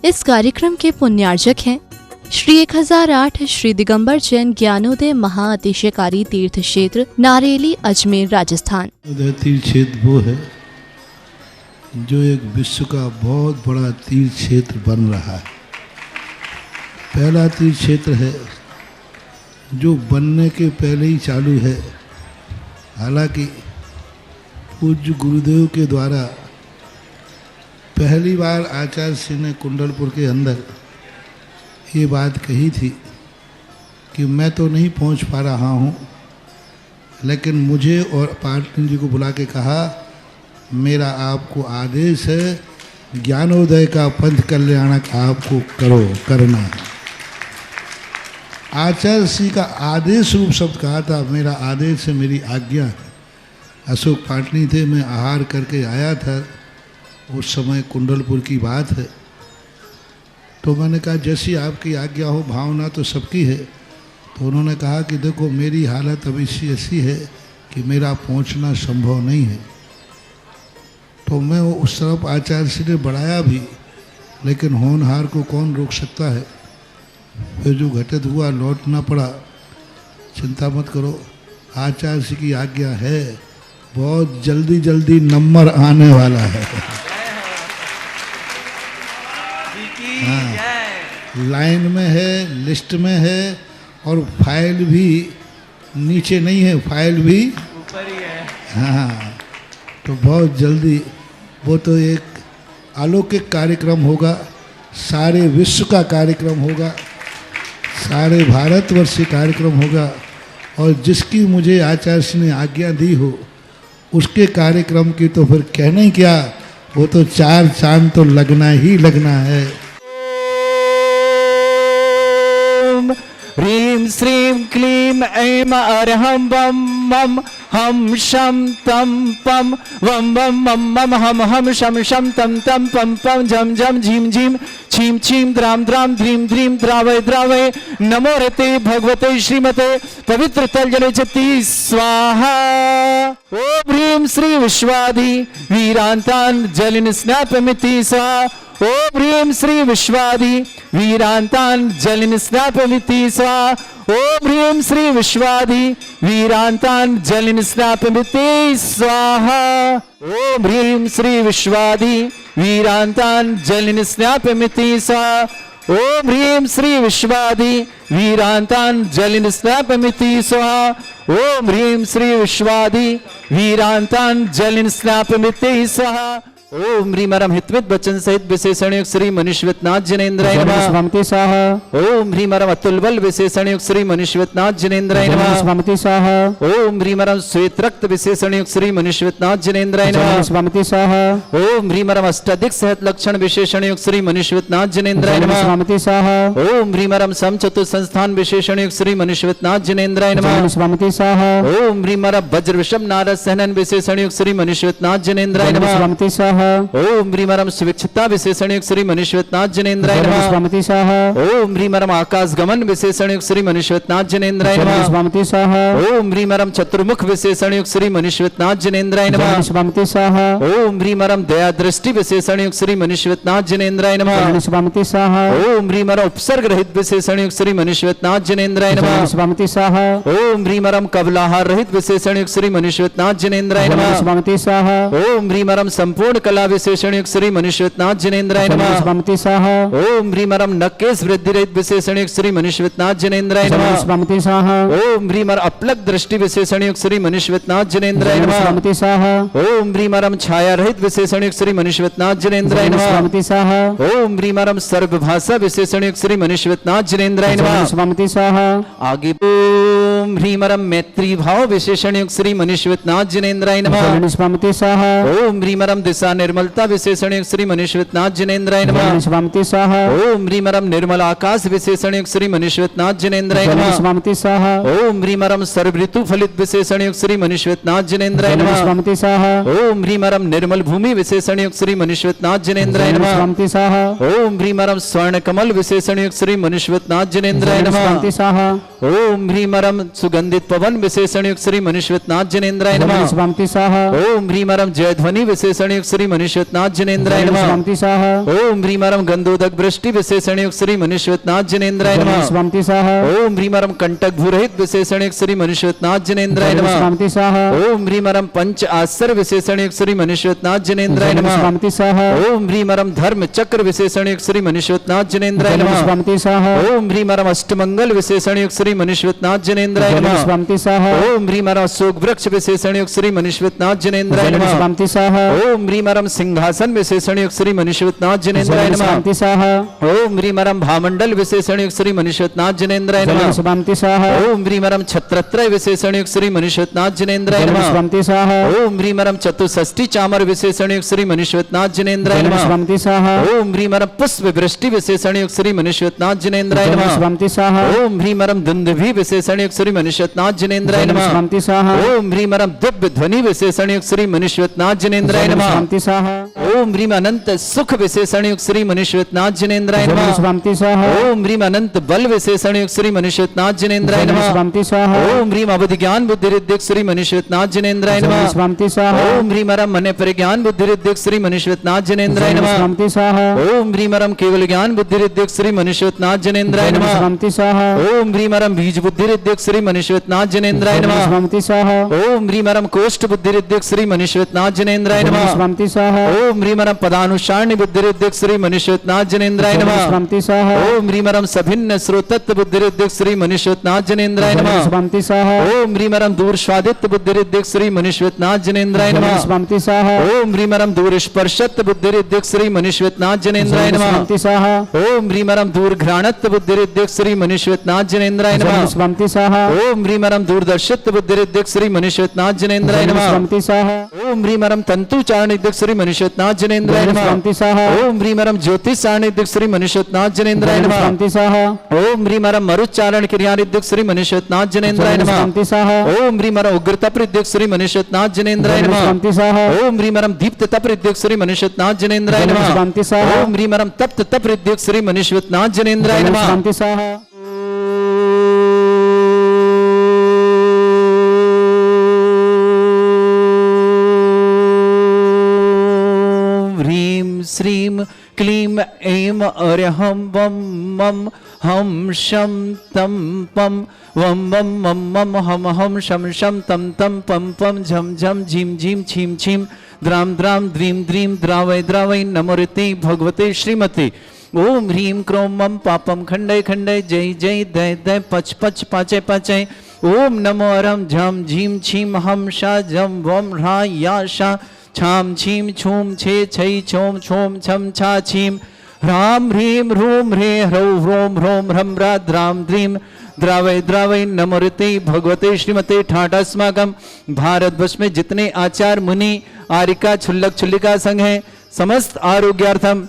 इस कार्यक्रम के पुण्यार्जक हैं श्री 1008 श्री दिगंबर जैन ज्ञानोदय महाअतिशयकारी तीर्थ क्षेत्र नारेली अजमेर राजस्थान। तीर्थ क्षेत्र वो है जो एक विश्व का बहुत बड़ा तीर्थ क्षेत्र बन रहा है। पहला तीर्थ क्षेत्र है जो बनने के पहले ही चालू है। हालांकि पूज्य गुरुदेव के द्वारा पहली बार आचार्य श्री ने कुंडलपुर के अंदर ये बात कही थी कि मैं तो नहीं पहुंच पा रहा हूं, लेकिन मुझे और पाटनी जी को बुला के कहा मेरा आपको आदेश है, ज्ञानोदय का पंथ कल्याणक आपको करना है। आचार्य श्री का आदेश रूप शब्द कहा था, मेरा आदेश है, मेरी आज्ञा है। अशोक पाटनी थे, मैं आहार करके आया था, उस समय कुंडलपुर की बात है। तो मैंने कहा जैसी आपकी आज्ञा हो, भावना तो सबकी है। तो उन्होंने कहा कि देखो मेरी हालत अभी ऐसी है कि मेरा पहुंचना संभव नहीं है। तो मैं उस तरफ आचार्य श्री ने बढ़ाया भी, लेकिन होनहार को कौन रोक सकता है। फिर जो घटित हुआ लौटना पड़ा। चिंता मत करो, आचार्य श्री की आज्ञा है, बहुत जल्दी जल्दी नंबर आने वाला है। हाँ, लाइन में है, लिस्ट में है, और फाइल भी नीचे नहीं है, फाइल भी ऊपर ही है। हाँ, तो बहुत जल्दी वो तो एक अलौकिक कार्यक्रम होगा, सारे विश्व का कार्यक्रम होगा, सारे भारतवर्ष का कार्यक्रम होगा। और जिसकी मुझे आचार्य ने आज्ञा दी हो उसके कार्यक्रम की तो फिर कहना ही क्या, वो तो 4 चांद तो लगना ही लगना है। ह्रीं श्रीं क्लीं ऐं अरहं बम मम हम शम तम पम वम वम मम मम हम शम शम तम तम पम पम झम झम झीम झीम छीम छीम द्राम द्राम ध्रीम ध्रीम द्रावय द्रावय नमो रते भगवते श्रीमते पवित्र तल जले चति स्वाहा। ओम ह्रीं श्री विश्वाधि वीरांतान जलिन स्नापमिति स्वाहा। ओम ह्रीं श्री विश्वाधि वीरांतान जलिन स्नापमिति स्वाहा। ओम ह्रीं श्री विश्वाधि वीरांतान जलिन स्नापमिति स्वाहा। ओम ह्रीं श्री विश्वाधि वीरांतान जलिन स्नापमिति स्वाहा। ओम ह्रीं श्री विश्वाधि वीरांतान जलिन स्नापमिति स्वाहा। ओम ह्रीं श्री विश्वाधि वीरांतान जलिन स्नापमिति स्वाहा। ओम ह्रीमरम हितविद वचन सहित विशेषण युक्त श्री मनुष्यनाथ जिनेन्द्राय नमः स्वामिति स्वाहा। ओम ह्रीमरम अतुलबल विशेषण युक्त श्री मनुष्यनाथ जिनेन्द्राय नमः स्वामिति स्वाहा। ओम ह्रीमरम श्वेत रक्त विशेषण युक्त श्री मनुष्यनाथ जिनेन्द्राय नमः स्वामिति स्वाहा। ओम ह्रीमरम अष्टाधिक सहत लक्षण विशेषण युक्त श्री मनुष्यनाथ जिनेन्द्राय नमः स्वामिति स्वाहा। ओम ह्रीमरम सम चतुर्थ संस्थान विशेषण युक्त श्री मनुष्यनाथ जिनेन्द्राय नमः स्वामिति स्वाहा। ओम ह्रीमरम वज्र विषम नारद सहनन विशेषण युक्त श्री मनुष्यनाथ जिनेन्द्राय नमः स्वामिति स्वाहा। ओम ह्रीमरम सुविक्षिता विशेषण युक्त श्री मनुष्यनाथ जिनेन्द्राय नमः स्वामिति स्वाहा। ओम ह्रीमरम आकाश गमन विशेषण युक्त श्री मनुष्यनाथ जिनेन्द्राय नमः स्वामिति स्वाहा। ओम ह्रीमरम चतुर्मुख विशेषण युक्त श्री मनुष्यनाथ जिनेन्द्राय नमः स्वामिति स्वाहा। ओम ह्रीमरम दया दृष्टि विशेषण युक्त श्री मनुष्यनाथ जिनेन्द्राय नमः स्वामिति स्वाहा। ओम ह्रीमरम उपसर्ग रहित विशेषण युक्त श्री मनुष्यनाथ जिनेन्द्राय नमः स्वामिति स्वाहा। ओम ह्रीमरम कबलाहार रहित विशेषण युक्त श्री मनुष्यनाथ जिनेन्द्राय नमः स्वामिति स्वाहा। ओम ह्रीमरम संपूर्ण कला विशेषण युक्त श्री मनुष्यनाथ जिनेन्द्राय नमः स्वामिति स्वाहा। ओम ह्रीमरम नकेश वृद्धि रहित विशेषण युक्त श्री मनुष्यनाथ जिनेन्द्राय नमः स्वामिति स्वाहा। ओम ह्रीमर अपलक दृष्टि विशेषण युक्त श्री मनुष्यनाथ जिनेन्द्राय नमः स्वामिति स्वाहा। ओम ह्रीमरम छाया रहित विशेषण युक्त श्री मनुष्यनाथ जिनेन्द्राय नमः स्वामिति स्वाहा। ओम ह्रीमरम सर्वभाषा विशेषण युक्त श्री मनुष्यनाथ जिनेन्द्राय नमः स्वामिति स्वाहा। आगे ओम ह्रीमरम मैत्री भाव विशेषण युक्त श्री मनुष्यनाथ जिनेन्द्राय नमः स्वामिति स्वाहा। ओम ह्रीमरम दिशा निर्मलता विशेषण युक्त श्री मनुष्यनाथ जिनेन्द्राय नमः स्वामिति स्वाहा। ओम ह्रीमरम निर्मल आकाश विशेषण युक्त श्री मनुष्यनाथ जिनेन्द्राय नमः स्वामिति स्वाहा। ओम ह्रीमरम सर्व ऋतु फलित विशेषण युक्त श्री मनुष्यनाथ जिनेन्द्राय नमः स्वामिति स्वाहा। ओम ह्रीमरम निर्मल भूमि विशेषण युक्त श्री मनुष्यनाथ जिनेन्द्राय नमः स्वामिति स्वाहा। ओम ह्रीमरम स्वर्ण कमल विशेषण युक्त श्री मनुष्यनाथ जिनेन्द्राय नमः स्वामिति स्वाहा। ओम ह्रीमरम सुगंधित पवन विशेषण युक्त श्री मनुष्यनाथ जनेन्द्राय नमः। स्वामी स्वाहा ओम ह्रीमरम जयध्वनि विशेषण युक्त श्री मनुष्यनाथ जनेन्द्राय नमः। स्वामी स्वाहा ओम ह्रीमरम गंधोदक वृष्टि विशेषण युक्त श्री मनुष्यनाथ जनेन्द्राय नमः। स्वामी स्वाहा ओम ह्रीमरम कंटक भूरहित विशेषण युक्त श्री मनुष्यनाथ जनेन्द्राय नमः। स्वामी स्वाहा ओम ह्रीमरम पंच आश्चर्य विशेषण युक्त श्री मनुष्यनाथ जनेन्द्राय नमः। स्वामी स्वाहा ओम ह्रीमरम धर्म चक्र विशेषण युक्त श्री मनुष्यनाथ जनेन्द्राय नमः। स्वामी स्वाहा ओम ह्रीमरम अष्टमंगल विशेषण युक्त श्री मनुष्यनाथ जनेन्द्राय नमः। स्वामी स्वाहा ओम ह्रीमरम अशोक वृक्ष विशेषण युक्त श्री मनुष्यनाथ जनेन्द्राय नमः। स्वामी स्वाहा ओम ह्रीमरम सिंहासन विशेषण युक्त श्री मनुष्यनाथ जनेन्द्राय नमः। स्वामी स्वाहा ओम ह्रीमरम भामंडल विशेषण युक्त श्री मनुष्यनाथ जनेन्द्राय नमः। स्वामी स्वाहा ओम ह्रीमरम छत्रत्रय विशेषण युक्त श्री मनुष्यनाथ जनेन्द्राय नमः। स्वामी स्वाहा ओम ह्रीमरम चतुष्षष्टि चामर विशेषण युक्त श्री मनुष्यनाथ जनेन्द्राय नमः। स्वामी स्वाहा ओम ह्रीमरम पुष्प वृष्टि विशेषण युक्त श्री मनुष्यनाथ जनेन्द्राय नमः। स्वामी स्वाहा ओम ह्रीमरम दुंदुभि विशेषण युक्त श्री मनुष्यनाथ जनेन्द्राय नमः। स्वामी स्वाहा ओम ह्रीमरम दिव्य ध्वनि विशेषण युक्त श्री मनुष्यनाथ जनेन्द्राय नमः। स्वामी स्वाहा ओम ह्रीम अनंत सुख विशेषण युक्त श्री मनुष्यनाथ जनेन्द्राय नमः। स्वामी स्वाहा ओम ह्रीम अनंत बल विशेषण युक्त श्री मनुष्यनाथ जनेन्द्राय नमः। स्वामी स्वाहा ओम ह्रीम अवधि ज्ञान बुद्धि रिद्धिक श्री मनुष्यनाथ जनेन्द्राय नमः। स्वामी स्वाहा ओम ह्रीमरम मन परिज्ञान बुद्धि रिद्धिक श्री मनुष्यनाथ जनेन्द्राय नमः। स्वामी स्वाहा ओम ह्रीमरम केवल ज्ञान बुद्धि रिद्धिक श्री मनुष्यनाथ जनेन्द्राय नमः। स्वामी स्वाहा ओम ह्रीमरम बीज बुद्धि रिद्धिक श्री मनुष्यनाथ जनेन्द्राय नमः। स्वामी स्वाहा ओम ह्रीमरम कोष्ठ बुद्धि रिद्धिक श्री मनुष्यनाथ जनेन्द्राय नमः। स्वामी स्वाहा ओम ह्रीमरम पदानुसारणी बुद्धि रिद्धिक श्री मनुष्यनाथ जनेन्द्राय नमः। स्वामी स्वाहा ओम ह्रीमरम सभिन्न श्रोतत्व बुद्धि रिद्धिक श्री मनुष्यनाथ जनेन्द्राय नमः। स्वामी स्वाहा ओम ह्रीमरम दूर स्वादित्य बुद्धि रिद्धिक श्री मनुष्यनाथ जनेन्द्राय नमः। स्वामी स्वाहा ओम ह्रीमरम दूर स्पर्शत्व बुद्धि रिद्धिक श्री मनुष्यनाथ जनेन्द्राय नमः। स्वामी स्वाहा ओम ह्रीमरम दूर घ्राणत्व बुद्धि रिद्धिक श्री मनुष्यनाथ जनेन्द्राय नमः। स्वामी स्वाहा ओम ह्रीमरम दूरदर्शित्व बुद्धि रिद्धिक श्री मनुष्यनाथ जनेन्द्राय नमः। स्वामी स्वाहा ओम ह्रीमरम तंतु चारणिद्धिक श्री मनुष्यनाथ जनेन्द्राय नमः। स्वामी स्वाहा ओम ह्रीमरम ज्योतिष चारणिद्धिक श्री मनुष्यनाथ जनेन्द्राय नमः। स्वामी स्वाहा ओम ह्रीमरम मरुच्चारण क्रियानिद्धिक श्री मनुष्यनाथ जनेन्द्राय नमः। स्वामी स्वाहा ओम ह्रीमरम उग्रता प्रद्युक्त श्री मनुष्यनाथ जनेन्द्राय नमः। स्वामी स्वाहा ओम ह्रीमरम दीप्तता प्रद्युक्त श्री मनुष्यनाथ जनेन्द्राय नमः। स्वामी स्वाहा ओम ह्रीमरम तप्तता प्रद्युक्त श्री मनुष्यनाथ जनेन्द्राय नमः। स्वामी स्वाहा ह्रीं श्रीं क्लीं ऐं अर्हं वं मं हम शं तं पं वं वं मं मं हम हम शं शं तं तं पं पं झं झं झीं झीं छीं छीं द्रां द्रां द्रीं द्रीं द्रावय द्रावय नमोरते भगवते श्रीमते। ओम ह्रीं क्रों मं पापं खंडय खंडय जय जय दय दय पच पच पाचय पाचय। ओम नमो अरं झं झीं छीं हम शा झं वं ह्रा या शा छाम छीम छूम छे छै छोम छोम छम छा छीम ह्राम ह्रीं ह्रूं ह्रे ह्रौ ह्रों ह्रों ह्रं ह्रा द्रां द्रीं द्रावय द्रावय नमोरते भगवते श्रीमते। ठाटास्माकम भारतवर्ष में जितने आचार मुनि आरिका छुल्लक छुल्लिका संघ हैं समस्त आरोग्यार्थम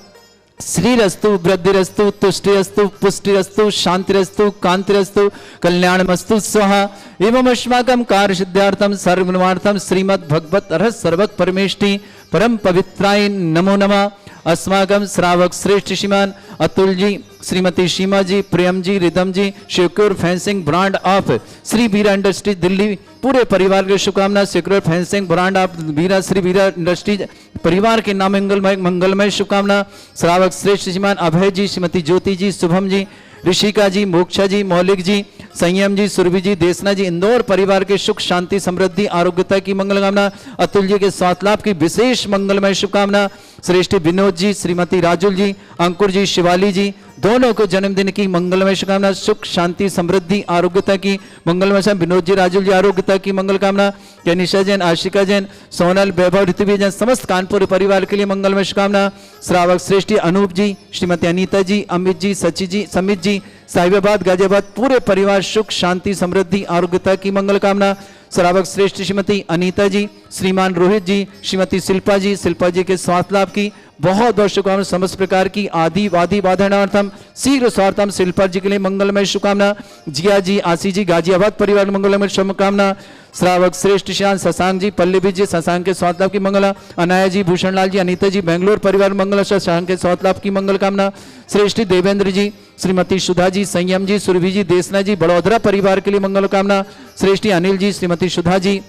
श्रीरस्तु वृद्धिरस्तु तुष्टिरस्तु पुष्टिरस्तु शांतिरस्तु कांतिरस्तु कल्याणमस्तु स्वाहा। एवं अस्माकं कार्य सिद्ध्यार्थम सर्वगुणार्थम श्रीमद् भगवत अर्हत सर्वक परमेष्टि परम पवित्राय नमो नमः। अस्माकं श्रावक श्रेष्ठ श्रीमान अतुल जी, श्रीमती Seema ji, Priyam ji, Ridham ji, secure fencing brand of Shri Bira industries Delhi पूरे परिवार के शुभकामना। सिक्योर फेंसिंग ब्रांड ऑफ बीरा श्री बीरा इंडस्ट्रीज परिवार के नाम मंगलमय शुभकामना। श्रावक श्रेष्ठ श्रीमान अभय जी, श्रीमती ज्योति जी, शुभम जी, ऋषिका जी, मोक्षा जी, मौलिक जी, संयम जी, सुरभि जी, देसना जी, इंदौर परिवार के सुख शांति समृद्धि आरोग्यता की मंगल कामना। अतुल जी के स्वास्थ्य लाभ की विशेष मंगलमय शुभकामना। श्रेष्ठ विनोद जी, श्रीमती राजुल जी, अंकुर जी, शिवाली जी दोनों को जन्मदिन की मंगलमय शुभकामना। सुख शांति समृद्धि आरोग्यता की मंगलमय। विनोद जी, राजुल जी आरोग्यता की मंगल कामना। निशा जैन, आशिका जैन, सोनल, वैभव, ऋतुवी जैन समस्त कानपुर परिवार के लिए मंगलमय शुभकामना। श्रावक श्रेष्ठ अनूप जी, श्रीमती अनीता जी, अमित जी, सची जी, समित जी, साहिबाबाद गाजियाबाद पूरे परिवार सुख शांति समृद्धि आरोग्यता की मंगल कामना। श्रावक श्रेष्ठ श्रीमती अनीता जी, श्रीमान रोहित जी, श्रीमती शिल्पा जी के स्वास्थ्य लाभ की बहुत बहुत शुभकामना। समस्त प्रकार की आदि वादी बाधनार्थम शीघ्र स्वार्थम शिल्पा जी के लिए मंगलमय शुभकामना। जिया जी, आशी जी, गाजियाबाद परिवार मंगलमय शुभकामना। श्रावक श्रेष्ठ श्याम शशांक जी, पल्लवी जी, शशांक के स्वास्थ्य लाभ की मंगला। अनाया जी, भूषण लाल जी, अनीता जी, बेंगलोर परिवार मंगल, शशांक के स्वास्थ्य लाभ की मंगल कामना। श्रेष्ठी देवेंद्र जी, श्रीमती सुधा जी, संयम जी, सुरभि जी, देसना जी, बड़ौदरा परिवार के लिए मंगल कामना। श्रेष्ठी अनिल जी, श्रीमती सुधा जी,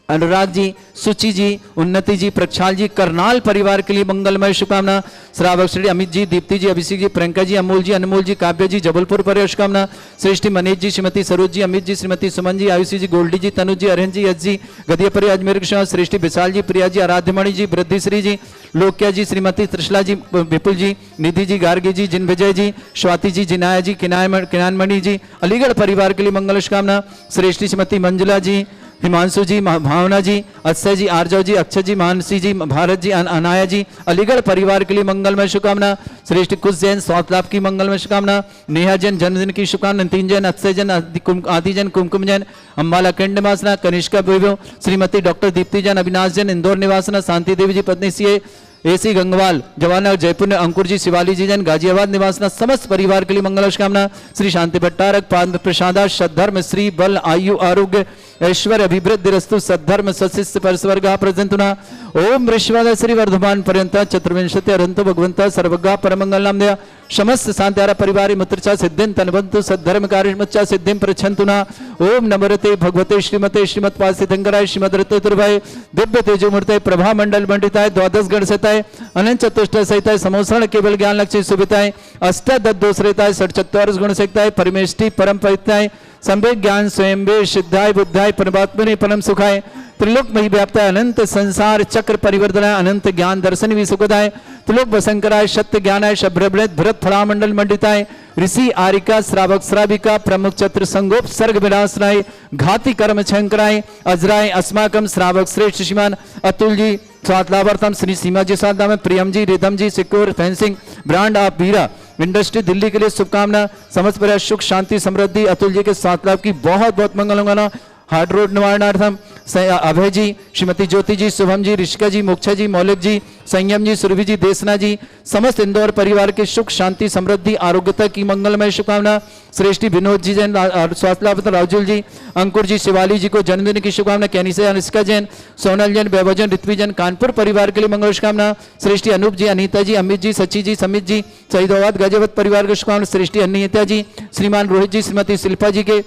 अनुराग जी, सुचि जी, उन्नति जी, प्रक्षाल जी, करनाल परिवार के लिए मंगलमय शुभकामना। श्रावक श्री अमित जी, दीप्ति जी, अभिषेक जी, प्रियंका जी, अनमोल जी, काव्य जी, जबलपुर परिवार शुभकामना। श्रेष्ठी मनीष जी, श्रीमती सरोज जी, अमित जी, श्रीमती सुमन जी, आयुषी जी, गोल्डी जी, तनुज जी, अरहन जी, यश जी, गदिया परिवार अजमेर कृष्ण। श्रेष्ठी विशाल जी, प्रिया जी, आराध्यमणि जी, वृद्धिश्री जी, लोक्या जी, श्रीमती त्रिशला जी, विपुल जी, निधि जी, गार्गी जी, जिन विजय जी, स्वाति जी, जिनाया जी, किनानमणि जी, अलीगढ़ परिवार के लिए मंगल शुभकामना। श्रेष्ठी श्रीमती मंजुला जी, हिमांशु जी, भावना जी, अक्षय जी, आर्जव जी, अक्षय जी, मानसी जी, भारत जी, अनाया जी, अलीगढ़ परिवार के लिए मंगलमय शुभकामना। श्रेष्ठ कुश जैन स्वास्थ्य लाभ की मंगलमय शुभकामना। नेहा जैन जन्मदिन की शुभकामना। नितिन जैन, अक्षय जैन, आदि जैन, कुमकुम जैन, अम्बाला कंडमासना, कनिष्का विवो, श्रीमती डॉक्टर दीप्ति जैन, अविनाश जैन, इंदौर निवासना, शांति देवी जी, पत्नी सी एसी गंगवाल, जवानगर जयपुर ने अंकुर जी, शिवाली जी जैन, गाजियाबाद निवासना, समस्त परिवार के लिए मंगल शुभकामना। श्री शांति भट्टारक, पाद प्रसादा, सद्धर्म, श्री बल, आयु, आरोग्य, ऐश्वर्य, अभिवृद्धि रस्तु, सद्धर्म, सशिष्ट परस्वर्गा प्रजंतुना। ओम ऋष्वाद श्री वर्धमान पर्यंत चतुर्विंशति अरंतो भगवंता सर्वगा परमंगल नाम दया समस्त शांत्यारा परिवार मुत्रचा सिद्धिं तनवंतु सद्धर्म कार्यमच्चा सिद्धिं प्रच्छन्तुना। ओम नमरते भगवते श्रीमते श्रीमत्पाद सिद्धंकराय श्रीमद रत्नतुर्भाय दिव्य तेजोमूर्ते प्रभा मंडल मंडिताय द्वादश गण सहिताय अनंत चतुष्ट सहिताय समोसरण केवल ज्ञान लक्ष्य सुविताय अष्टादशरेताय षट्चत्वारिश गुण सहिताय परमेष्टि परम पवित्राय संवेद ज्ञान स्वयंवे सिद्धाय बुद्धाय परमात्मने परम सुखाय त्रिलोक मही व्याप्ताय अनंत संसार चक्र परिवर्तनाय अनंत ज्ञान दर्शन भी सुखदाय त्रिलोक वसंकराय सत्य ज्ञानाय शब्रभृत भरत फलामंडल मंडिताय ऋषि आरिका श्रावक श्राविका प्रमुख चत्र संगोप सर्ग विनाशनाय घाति कर्म छंकराय अजराय अस्माकम श्रावक श्रेष्ठ श्रीमान अतुल जी स्वातलावर्तम श्री सीमा जी सादा में Priyam ji Ridham ji secure fencing brand of Bira industry Delhi के लिए शुभकामना। समस्त परिवार सुख शांति समृद्धि अतुल जी के साथ लाभ की बहुत बहुत मंगल मंगना। हार्ड रोड निवारणार्थम अभय जी श्रीमती ज्योति जी शुभम जी ऋषिका जी मोक्षा जी मौलिक जी संयम जी सुरभि जी देसना जी समस्त इंदौर परिवार के सुख शांति समृद्धि आरोग्यता की मंगलमय शुभकामना। श्रेष्ठी विनोद जी जैन स्वास्थ्य लाभ राजुल जी अंकुर जी शिवाली जी को जन्मदिन की शुभकामना। कैनिसा अनुष्का जैन सोनल जैन वैभव जैन ऋत्वी जैन कानपुर परिवार के लिए मंगल शुभकामना। श्रेष्ठी अनूप जी अनीता जी अमित जी सची जी समित जी सईदाबाद गाजियाबाद परिवार की शुभकामना। श्रेष्ठी अनिता जी श्रीमान रोहित जी श्रीमती शिल्पा जी के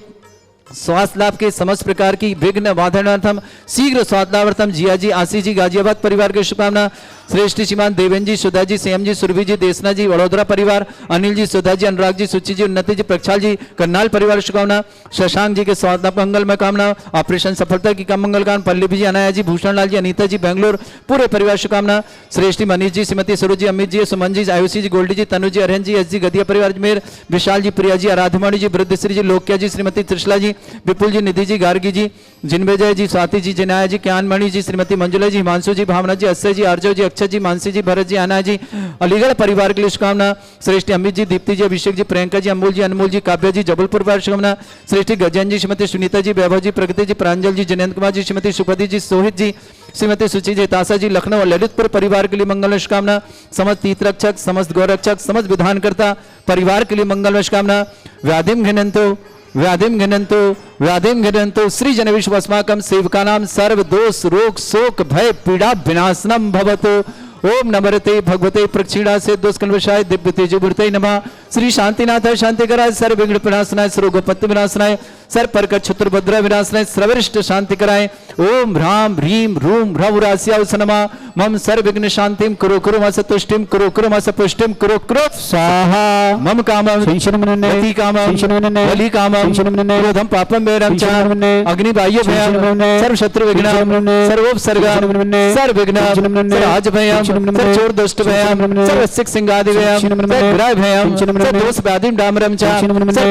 स्वास्थ्य लाभ के समस्त प्रकार की विघ्न बाधनार्थम शीघ्र स्वास्थ्य लाभार्थम जिया जी आशी जी गाजियाबाद परिवार की शुभकामना। श्रेष्ठ श्रीमान देवेंद्र जी सुधा जी संयम जी सुरभि जी देसना जी वडोदरा परिवार अनिल जी सुधा जी अनुराग जी सुचि जी उन्नति जी प्रक्षाल जी करनाल परिवार शुभकामना। शशांक जी के स्वास्थ्य मंगलमय कामना ऑपरेशन सफलता की कम मंगल कामना। पल्लवी जी अनाया जी भूषण लाल जी अनीता जी बेंगलोर पूरे परिवार शुभकामना। श्रेष्ठी मनीष जी श्रीमती सरोज जी अमित जी सुमन जी आयुषी जी गोल्डी जी तनु जी Arhan G S G Gadia परिवार अजमेर विशाल जी प्रिया जी आराधमणि जी वृद्धश्री जी लोक्या जी श्रीमती त्रिशला जी विपुल जी निधि जी गार्गी जी जिनविजय जी स्वाति जी जिनाया जी ज्ञानमणि जी श्रीमती मंजुला जी हिमांशु जी भावना जी अक्षय जी आर्जव जी अक्षय जी मानसी जी भरत जी आना जी अलीगढ़ परिवार के लिए शुभकामना। श्रेष्ठी अमित जी दीप्ति जी अभिषेक जी प्रियंका जी अमूल जी अनमोल जी काव्य जी जबलपुर परिवार शुभकामना। श्रेष्ठी गजन जी श्रीमती सुनीता जी वैभव जी प्रगति जी प्रांजल जी जयंत कुमार जी श्रीमती सुखदी जी सोहित जी श्रीमती सुचि जी तासा जी लखनऊ और ललितपुर परिवार के लिए मंगल शुभकामना। समस्त तीर्थ रक्षक समस्त गौरक्षक समस्त विधानकर्ता परिवार के लिए मंगल शुभकामना। व्याधिम घिनंतो श्री जन विश्व अस्माकं सेवकानां सर्व दोष रोग शोक भय पीड़ा विनाशनम भवतु। ओम नमरते भगवते प्रक्षिणा से दोषकल्वशाय दिव्य तेजोमूर्ते नमः। श्री शांतिनाथाय शांतिकराय सर्व विघ्न विनाशनाय सर्वोपत्ति विनाशनाय सर्व परकट क्षुत्रभद्र विनाशनाय सर्वरिष्ट शांति कराय। ओम ह्राम ह्रीम रूम ह्रवरास्याय नमः। मम सर्व विघ्न शांतिम कुरु कुरु मास तुष्टिम कुरु कुरु मास पुष्टिम कुरु कुरु स्वाहा। मम कामं गति कामं बलि कामं क्रोधं पापं वैरं च अग्नि बाह्य भयं सर्व शत्रु विघ्नं सर्वोपसर्ग सर्व विघ्नं राज भयं सर्व चोर दुष्ट भयं सर्व सिख सिंगादि भयं सर्व ग्रह भयं दोष व्याधिम डामरम च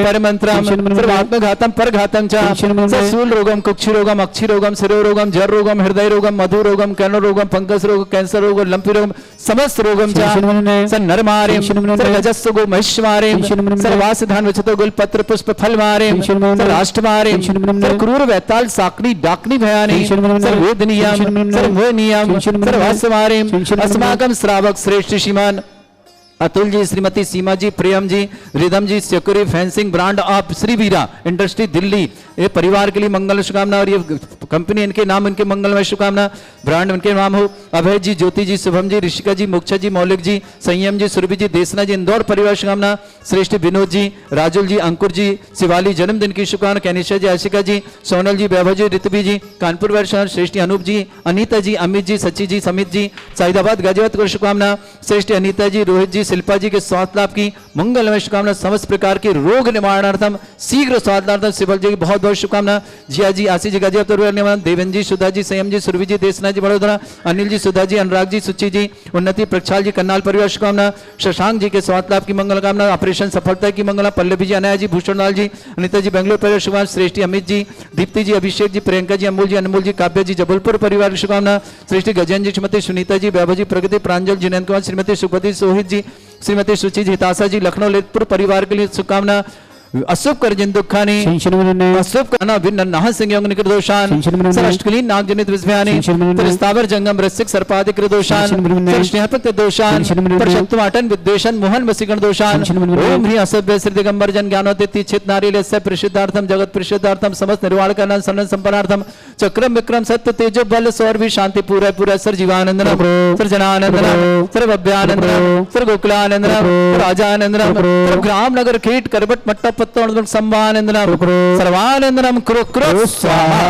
परमंत्रम सर्वात्मघातम परघातम च शूल रोगम कुक्षि रोगम अक्षि रोगम शिरोरोगम जर रोगम हृदय रोगम मधु रोगम कर्ण रोगम फंगस रोग कैंसर रोग लंपी रोगम समस्त रोगम च नरमारिम गजस्व गो महिष्मारिम सर्वास धान विचतो गुल पत्र पुष्प फल मारिम राष्ट्रमारिम क्रूर वैताल साकड़ी डाकनी भयानी सर्वेदनियम सर्वनियम सर्वास्मारिम अस्माकम श्रावक श्रेष्ठ श्रीमान अतुल जी, श्रीमती Seema ji, Priyam ji, Ridham ji, secure fencing brand of Shriveera industry Delhi, ये परिवार के लिए मंगल शुभकामना और ये कंपनी इनके नाम इनके मंगलमय शुभकामना, ब्रांड इनके नाम हो। अभय जी, ज्योति जी, शुभम जी, ऋषिका जी, मोक्षा जी, मौलिक जी, संयम जी, सुरभि जी, देसना जी, इंदौर परिवार शुभकामना, श्रेष्ठ विनोद जी, राजुल जी, अंकुर जी, शिवाली जन्मदिन की शुभकामना, कैनिशा जी, आशिका जी, सोनल जी, वैभव जी, ऋतवी जी, कानपुर वर्षण, श्रेष्ठ अनूप जी, अनीता जी, अमित जी, सची जी, समित जी, साइदाबाद गाजियाबाद को शुभकामना, श्रेष्ठ अनीता जी, रोहित जी, शिल्पा जी के स्वास्थ्य लाभ की मंगलमय शुभकामना, समस्त प्रकार के रोग निवारणार्थम शीघ्र स्वास्थ्यार्थम शिवल जी की बहुत बहुत शुभकामना, जिया जी, आशीष जी, गाजियाबाद, देवेंद्र जी, सुधा जी, संयम जी, सुरभि जी, देसना जी, बड़ोदरा, अनिल जी, सुधा जी, अनुराग जी, सुची जी, उन्नति, प्रक्षाल जी, कन्नाल परिवार शुभकामना, शशांक जी के स्वास्थ्य लाभ की मंगल कामना, ऑपरेशन सफलता की मंगला, पल्लवी जी, अनाया जी, भूषण लाल जी, अनिता जी, बेंगलोर परिवार शुभकामना, श्रेष्ठी अमित जी, दीप्ति जी, अभिषेक जी, प्रियंका जी, अमूल जी, अनमोल जी, काव्य जी, जबलपुर परिवार शुभकामना, श्रेष्ठी गजन जी, श्रीमती सुनीता जी, वैभव जी, प्रगति, प्रांजल, जिनेन्द्र कुमार, श्रीमती सुपति, सोहित जी, श्रीमती सुचि जी, हिताशा जी, लखनऊ लेतपुर परिवार के लिए शुभकामना, अशुभ कर जिन दुखानी अशुभ करना भिन्न नाह संयोग निकृत दोषान सरष्टकलीन नाग जनित विस्भयानि त्रिस्तावर जंगम रसिक सर्पादिक दोषान स्नेहपक्त दोषान परशत्वाटन विद्वेषण मोहन वसीकरण दोषान ओम ह्री असभ्य श्री दिगंबर जन ज्ञानोदिति चित नारीलस्य प्रसिद्धार्थम जगत प्रसिद्धार्थम समस्त निर्वाण करना सन्न संपन्नार्थम चक्रम विक्रम सत्य तेजो बल सौरभि शांति पूरा पूरा सर जीवानंदनम सर जनानंदनम सर भव्यानंदनम सर गोकुलानंदनम राजानंदनम सर ग्राम नगर खेट करबट मट्टा संवानंदनम सर्वानंदनम कुरु कुरु स्वाहा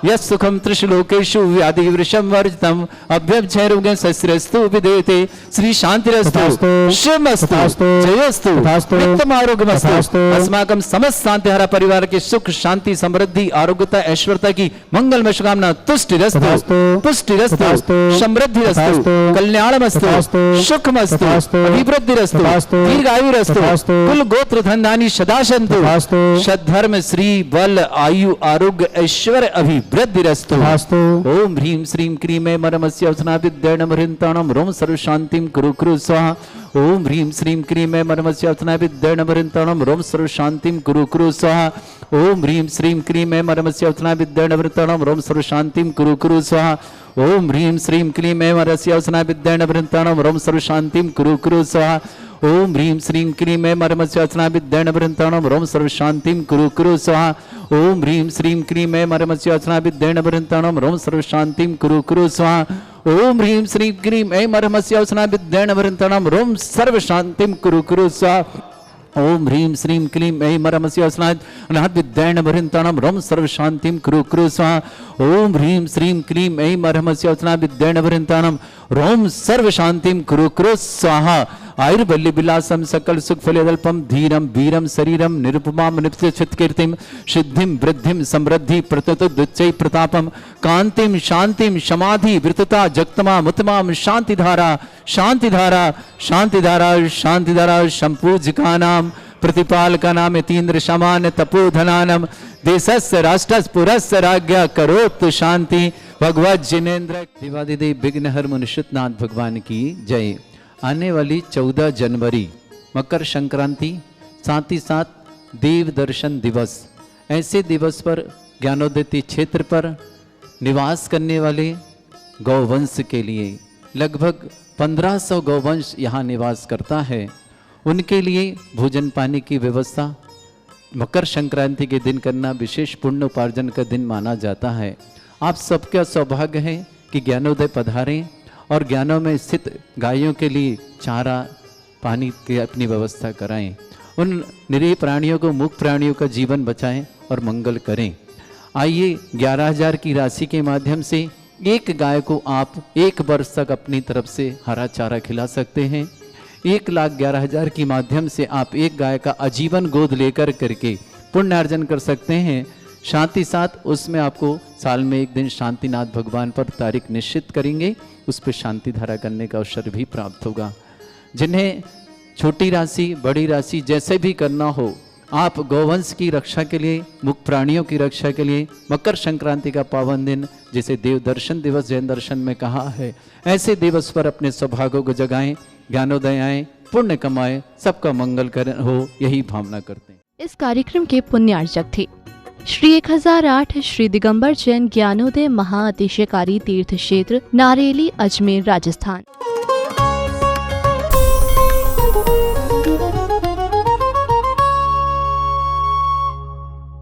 यस् सुखम त्रिशलोकेषु व्याधि वृषम वर्जितम अभ्यक्षयरुगं सस्रस्तु विदेते श्री शांतिरस्तु शिवमस्तु जयस्तु नित्यमारोग्यमस्तु अस्माकं समस्त शांतिहारा परिवार के सुख शांति समृद्धि आरोग्यता ऐश्वर्यता की मंगलमय शुभकामना तुष्टिरस्तु पुष्टिरस्तु समृद्धिरस्तु कल्याणमस्तु सुखमस्तु अभिवृद्धिरस्तु दीर्घायुरस्तु कुल गोत्र धनधानी सदा सद्धर्म श्री बल आयु आरोग्य ऐश्वर्य अभिवृद्धिरस्तु ओम ह्रीं श्रीं क्रीं ऐं मरमस्य अवसना विद्येर्णम हृन्ताणम रोम सर्व शांतिं कुरु कुरु स्वाहा ओम ह्रीं श्रीं क्रीं ऐं मरमस्य अवसना विद्येर्णम हृन्ताणम रोम सर्व शांतिं कुरु कुरु स्वाहा ओम ह्रीं श्रीं क्रीं ऐं मरमस्य अवसना विद्येर्णम हृन्ताणम रोम सर्व शांतिं कुरु कुरु स्वाहा ओम ह्रीं श्रीं क्रीं ऐं मरमस्य अवसना विद्येर्णम हृन्ताणम रोम सर्व शांतिं कुरु कुरु स्वाहा ओम ह्रीं श्रीं क्रीं ऐं मरमस्य अवसना विद्येर्णम हृन्ताणम रोम सर्व शांतिं कुरु कुरु स्वाहा ओम ह्रीं श्रीं क्रीं ऐं मरमस्य अवसना विद्येर्णम हृन्ताणम रोम सर्व शांतिं कुरु कुरु स्वाहा ओम ह्रीं श्रीं क्रीं ऐं मरमस्य अवसना विद्येर्णम हृन्ताणम रोम सर्व शांतिं कुरु कुरु स्वाहा ओम ह्रीं श्रीं क्लीं ऐं मरमस्य अवसनात् विद्येर्णम हृन्ताणम रोम सर्व शांतिं कुरु कुरु स्वाहा ओम ह्रीं श्रीं क्लीं ऐं मरमस्य अवसनात् विद्येर्णम हृन्ताणम रोम सर्व शांतिं कुरु कुरु स्वाहा आयुर्बल्य विलासम सकल सुख फलदल्पम धीरम वीरम शरीरम निरुपमाम नित्यचित कीर्तिम सिद्धिम वृद्धिम समृद्धि प्रतुद्दुच्चै प्रतापम कांतिम शांतिम समाधि वृतता जगतमा मुतमाम शांतिधारा शांतिधारा शांतिधारा शांतिधारा संपूज्यका नाम प्रतिपालका नाम यतीन्द्र समान तपोधनानम देशस्य राष्ट्रस्य पुरस्य राज्ञा करोतु शांति भगवत जिनेन्द्र दिवादिदेव विघ्नहर मुनिषुतनाथ भगवान की जय। आने वाली 14 जनवरी मकर संक्रांति साथ ही साथ देव दर्शन दिवस, ऐसे दिवस पर ज्ञानोदिति क्षेत्र पर निवास करने वाले गौवंश के लिए लगभग 1500 गौवंश यहाँ निवास करता है। उनके लिए भोजन पानी की व्यवस्था मकर संक्रांति के दिन करना विशेष पुण्य उपार्जन का दिन माना जाता है। आप सबका सौभाग्य है कि ज्ञानोदय पधारें और ज्ञानों में स्थित गायों के लिए चारा पानी की अपनी व्यवस्था कराएं, उन निरीह प्राणियों को मूक प्राणियों का जीवन बचाएं और मंगल करें। आइए 11,000 की राशि के माध्यम से एक गाय को आप 1 वर्ष तक अपनी तरफ से हरा चारा खिला सकते हैं। 1,11,000 के माध्यम से आप एक गाय का आजीवन गोद लेकर करके पुण्य अर्जन कर सकते हैं। साथ ही साथ उसमें आपको साल में एक दिन शांतिनाथ भगवान पर तारीख निश्चित करेंगे, उस पर शांति धारा करने का अवसर भी प्राप्त होगा। जिन्हें छोटी राशि बड़ी राशि जैसे भी करना हो, आप गौवंश की रक्षा के लिए, मुक्त प्राणियों की रक्षा के लिए मकर संक्रांति का पावन दिन, जिसे देव दर्शन दिवस जैन दर्शन में कहा है, ऐसे दिवस पर अपने सौभाग्यों को जगाएं, ज्ञानोदय आए, पुण्य कमाएं, सबका मंगल कर हो, यही भावना करते हैं। इस कार्यक्रम के पुण्यार्चक थे श्री 1008 श्री दिगंबर जैन ज्ञानोदय महाअतिशयकारी तीर्थ क्षेत्र नारेली, अजमेर, राजस्थान।